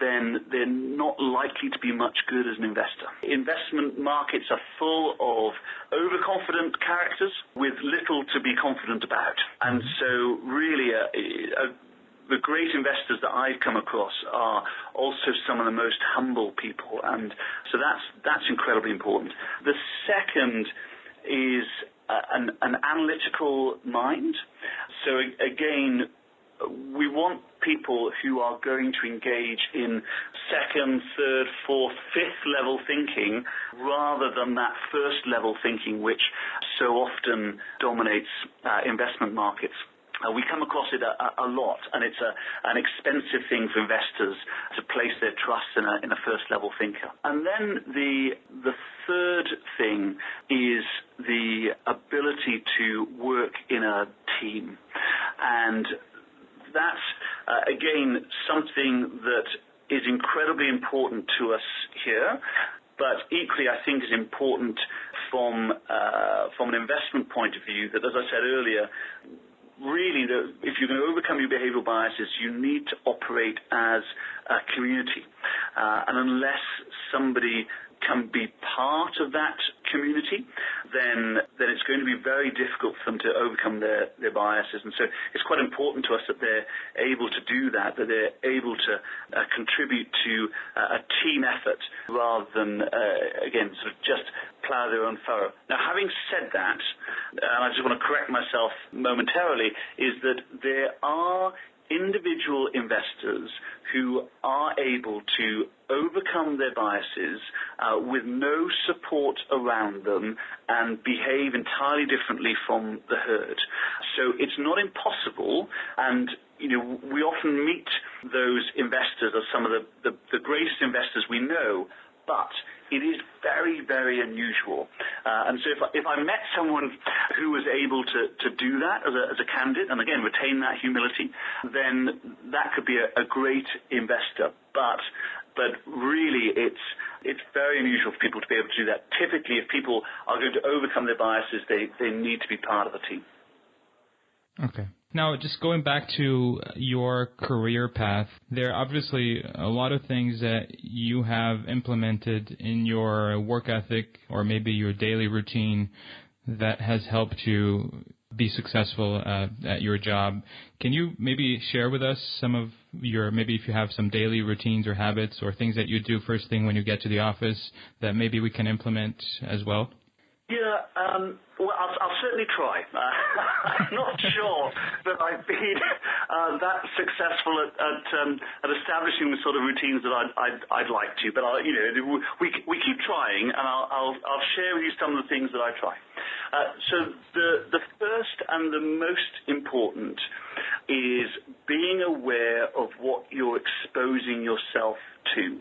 then they're not likely to be much good as an investor. Investment markets are full of overconfident characters with little to be confident about. And so really the great investors that I've come across are also some of the most humble people, and so that's incredibly important. The second is an analytical mind. So again, we want people who are going to engage in second, third, fourth, fifth level thinking rather than that first level thinking which so often dominates investment markets. We come across it a lot, and it's an expensive thing for investors to place their trust in a first-level thinker. And then the third thing is the ability to work in a team. And that's, again, something that is incredibly important to us here, but equally I think is important from an investment point of view, that, as I said earlier, really, if you're going to overcome your behavioral biases, you need to operate as a community. And unless somebody can be part of that community, then it's going to be very difficult for them to overcome their biases. And so it's quite important to us that they're able to do that they're able to contribute to a team effort rather than, again, sort of just plough their own furrow. Now, having said that, and I just want to correct myself momentarily, is that there are individual investors who are able to overcome their biases with no support around them and behave entirely differently from the herd. So it's not impossible, and we often meet those investors as some of the greatest investors we know, but it is very, very unusual. And so if I met someone who was able to do that as a candidate, and again, retain that humility, then that could be a great investor. But really, it's very unusual for people to be able to do that. Typically, if people are going to overcome their biases, they need to be part of a team. Okay. Now, just going back to your career path, there are obviously a lot of things that you have implemented in your work ethic or maybe your daily routine that has helped you be successful at your job. Can you maybe share with us some of your, maybe if you have some daily routines or habits or things that you do first thing when you get to the office that maybe we can implement as well? Yeah, well, I'll certainly try. I'm not sure that I've been that successful at establishing the sort of routines that I'd like to, but we keep trying, and I'll share with you some of the things that I try. So the first and the most important is being aware of what you're exposing yourself to.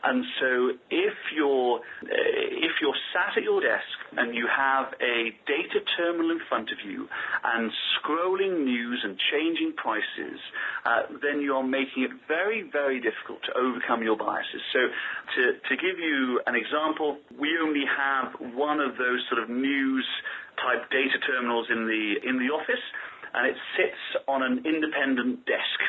And so if you're sat at your desk and you have a data terminal in front of you and scrolling news and changing prices, then you're making it very, very difficult to overcome your biases. So to give you an example, we only have one of those sort of news type data terminals in the office, and it sits on an independent desk.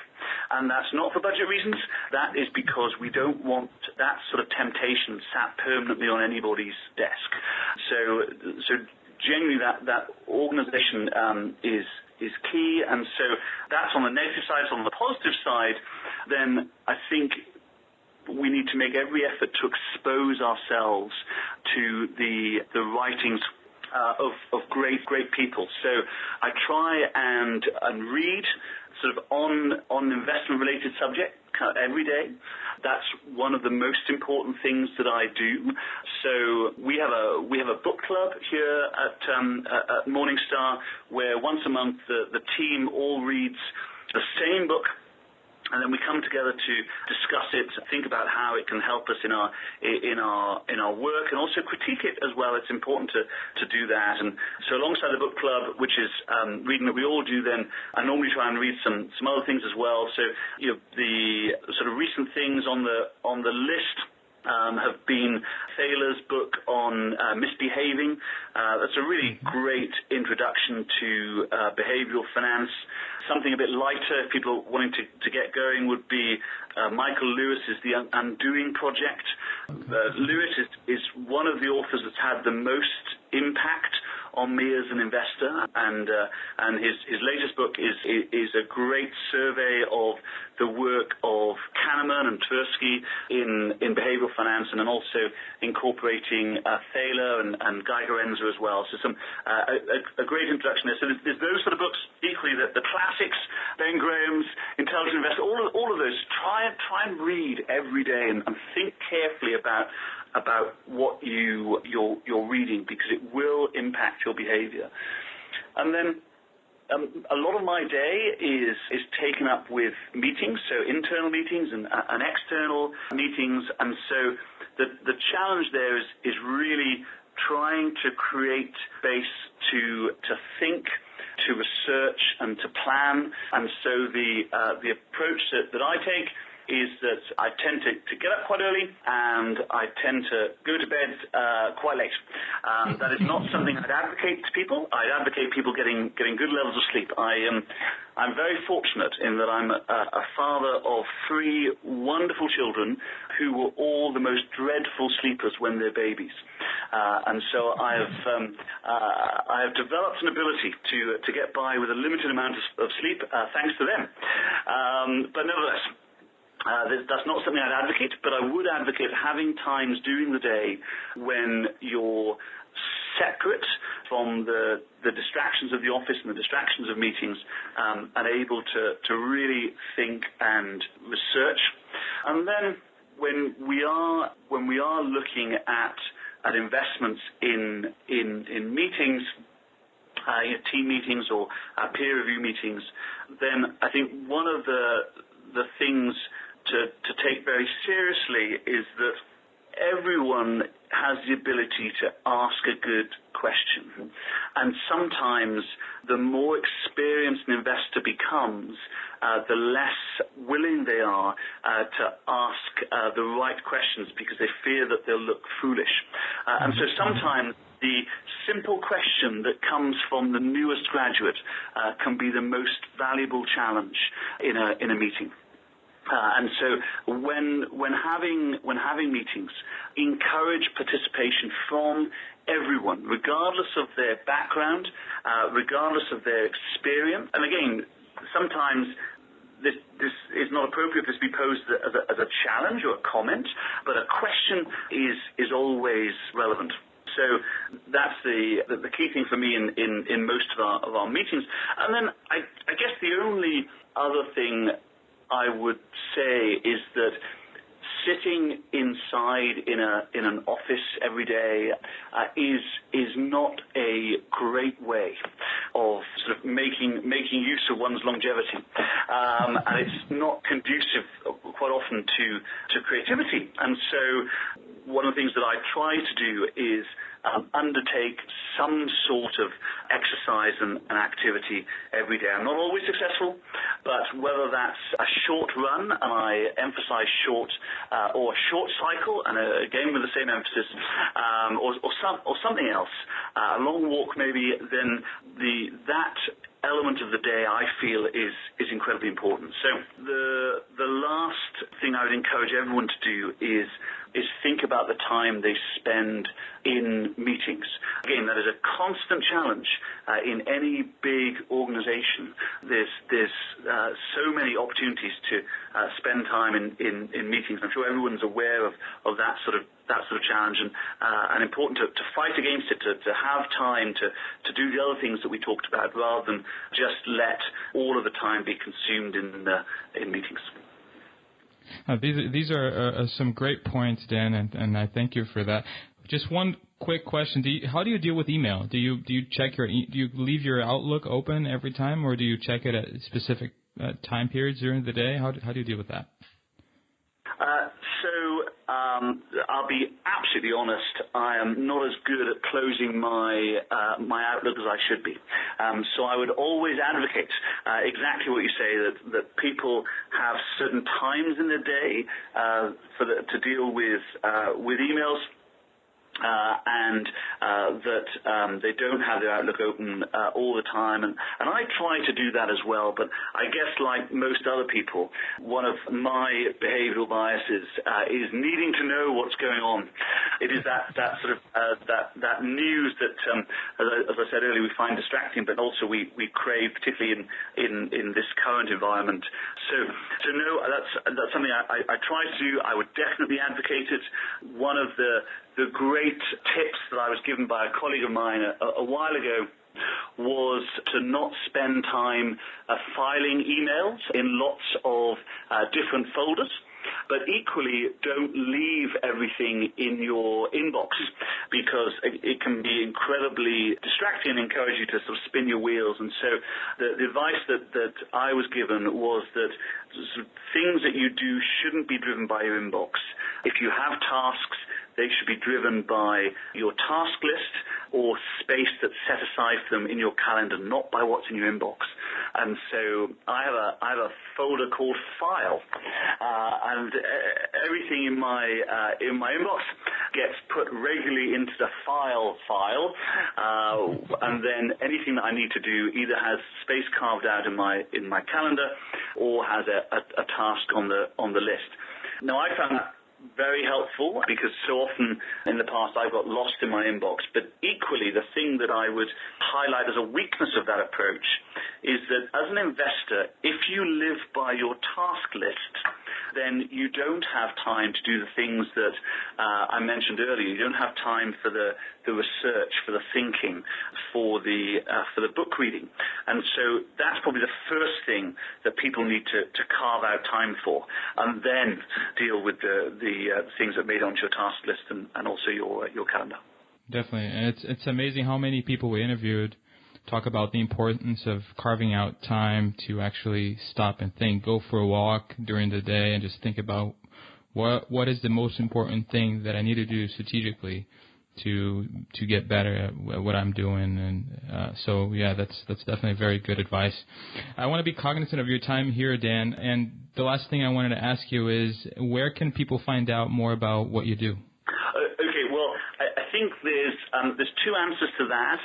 And that's not for budget reasons. That is because we don't want that sort of temptation sat permanently on anybody's desk. So generally that organization is key. And so that's on the negative side. So on the positive side, then I think we need to make every effort to expose ourselves to the writings of great people. So I try and read sort of on investment-related subject every day. That's one of the most important things that I do. So we have a book club here at Morningstar where once a month the team all reads the same book. And then we come together to discuss it, think about how it can help us in our work, and also critique it as well. It's important to do that. And so alongside the book club, which is reading that we all do, then I normally try and read some other things as well. So the sort of recent things on the list have been Thaler's book on misbehaving. That's a really great introduction to behavioral finance. Something a bit lighter, if people are wanting to get going, would be Michael Lewis's The Undoing Project. Lewis is one of the authors that's had the most impact on me as an investor, and his latest book is a great survey of the work of Kahneman and Tversky in behavioral finance, and then also incorporating Thaler and Geigerenzer as well. So a great introduction there. So there's those sort of books. Equally, the classics, Ben Graham's Intelligent Investor, all of those. Try and read every day and think carefully about what you're reading, because it will impact your behavior. And then a lot of my day is taken up with meetings, so internal meetings and external meetings. And so the challenge there is really trying to create space to think, to research, and to plan. And so the approach that I take is that I tend to get up quite early and I tend to go to bed quite late. That is not something I'd advocate to people. I'd advocate people getting good levels of sleep. I'm very fortunate in that I'm a father of 3 wonderful children who were all the most dreadful sleepers when they're babies. And so I have developed an ability to get by with a limited amount of sleep thanks to them. But nevertheless, that's not something I'd advocate, but I would advocate having times during the day when you're separate from the distractions of the office and the distractions of meetings, and able to really think and research. And then when we are looking at investments in meetings, team meetings or peer review meetings, then I think one of the things to take very seriously is that everyone has the ability to ask a good question. And sometimes the more experienced an investor becomes, the less willing they are to ask the right questions because they fear that they'll look foolish. And so sometimes the simple question that comes from the newest graduate can be the most valuable challenge in a meeting. And so when having meetings, encourage participation from everyone, regardless of their background, regardless of their experience. And again, sometimes this is not appropriate for this to be posed as a challenge or a comment, but a question is always relevant. So that's the key thing for me in most of our meetings. And then I guess the only other thing I would say is that sitting inside in an office every day is not a great way of sort of making use of one's longevity, and it's not conducive quite often to creativity. And so one of the things that I try to do is undertake some sort of exercise and activity every day. I'm not always successful, but whether that's a short run, and I emphasize short, or a short cycle, and again with the same emphasis, or something else, a long walk maybe, then that element of the day I feel is incredibly important. So the last thing I would encourage everyone to do is think about the time they spend in meetings. Again, that is a constant challenge in any big organization. There's so many opportunities to spend time in meetings. I'm sure everyone's aware of that sort of challenge, and important to fight against it, to have time to do the other things that we talked about, rather than just let all of the time be consumed in meetings. These are some great points, Dan, and I thank you for that. Just one quick question: how do you deal with email? Do you check do you leave your Outlook open every time, or do you check it at specific time periods during the day? How do you deal with that? I'll be absolutely honest. I am not as good at closing my Outlook as I should be. So I would always advocate exactly what you say, that people have certain times in the day to deal with emails. And that they don't have their Outlook open all the time, and I try to do that as well. But I guess, like most other people, one of my behavioral biases is needing to know what's going on. It is that sort of that news that, as I said earlier, we find distracting, but also we crave, particularly in this current environment. So no, that's something I try to do. I would definitely advocate it. One of the great tips that I was given by a colleague of mine a while ago was to not spend time filing emails in lots of different folders, but equally don't leave everything in your inbox, because it can be incredibly distracting and encourage you to sort of spin your wheels. And so the advice that I was given was that things that you do shouldn't be driven by your inbox. If you have tasks, they should be driven by your task list, or space that's set aside for them in your calendar, not by what's in your inbox. And so I have a folder called File, and everything in my inbox gets put regularly into the file, and then anything that I need to do either has space carved out in my calendar or has a task on the list. Now, I found that very helpful because so often in the past I've got lost in my inbox. But equally, the thing that I would highlight as a weakness of that approach is that as an investor, if you live by your task list, then you don't have time to do the things that I mentioned earlier. You don't have time for the research, for the thinking, for the book reading. And so that's probably the first thing that people need to carve out time for, and then deal with the things that made onto your task list and also your calendar. Definitely. And it's amazing how many people we interviewed talk about the importance of carving out time to actually stop and think, go for a walk during the day and just think about what is the most important thing that I need to do strategically to get better at what I'm doing. And so, yeah, that's definitely very good advice. I want to be cognizant of your time here, Dan. And the last thing I wanted to ask you is, where can people find out more about what you do? Okay, well, I think there's two answers to that.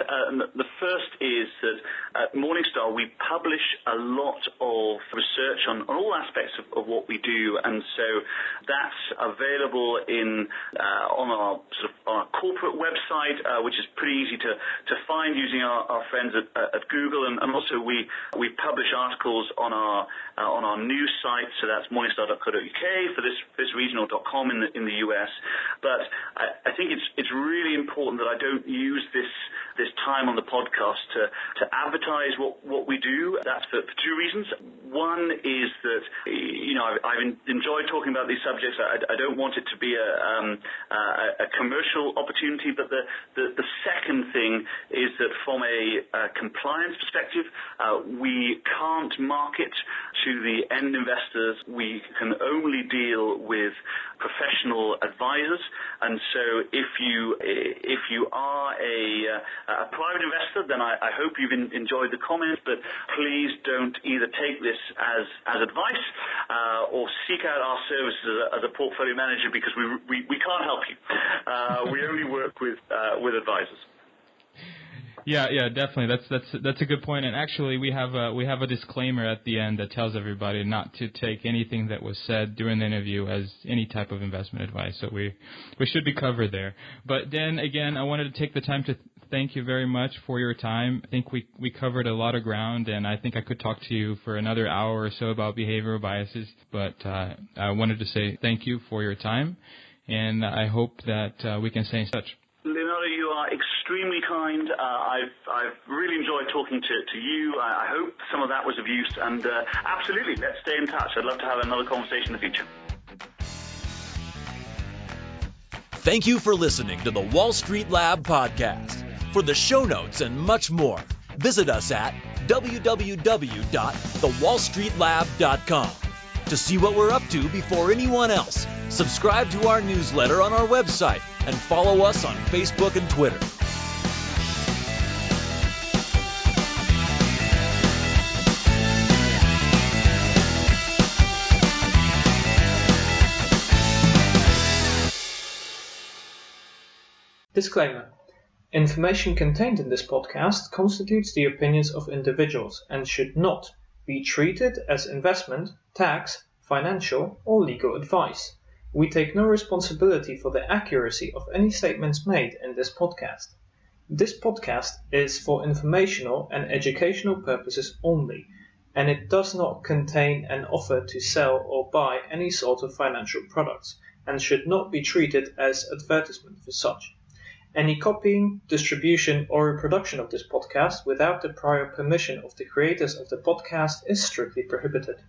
The first is that at Morningstar we publish a lot of research on all aspects of what we do, and so that's available on our corporate website, which is pretty easy to find using our friends at Google, and also we publish articles on our news site, so that's morningstar.co.uk for this regional.com in the US. But I think it's really important that I don't use this time on the podcast to advertise what we do. That's for two reasons. One is that I've enjoyed talking about these subjects. I don't want it to be a commercial opportunity. But the second thing is that from a compliance perspective, we can't market to the end investors. We can only deal with professional advisors, and so if you are a private investor, then I hope you've enjoyed the comments, but please don't either take this as advice or seek out our services as a portfolio manager, because we can't help you. We only work with advisors. Yeah, definitely. That's a good point. And actually, we have a disclaimer at the end that tells everybody not to take anything that was said during the interview as any type of investment advice. So we should be covered there. But Dan, again, I wanted to take the time to thank you very much for your time. I think we covered a lot of ground, and I think I could talk to you for another hour or so about behavioral biases. But I wanted to say thank you for your time, and I hope that we can stay in touch. Leonardo, you are extremely kind. I've really enjoyed talking to you. I hope some of that was of use. And absolutely, let's stay in touch. I'd love to have another conversation in the future. Thank you for listening to the Wall Street Lab podcast. For the show notes and much more, visit us at www.thewallstreetlab.com. To see what we're up to before anyone else, subscribe to our newsletter on our website and follow us on Facebook and Twitter. Disclaimer. Information contained in this podcast constitutes the opinions of individuals and should not be treated as investment, tax, financial, or legal advice. We take no responsibility for the accuracy of any statements made in this podcast. This podcast is for informational and educational purposes only, and it does not contain an offer to sell or buy any sort of financial products, and should not be treated as advertisement for such. Any copying, distribution, or reproduction of this podcast without the prior permission of the creators of the podcast is strictly prohibited.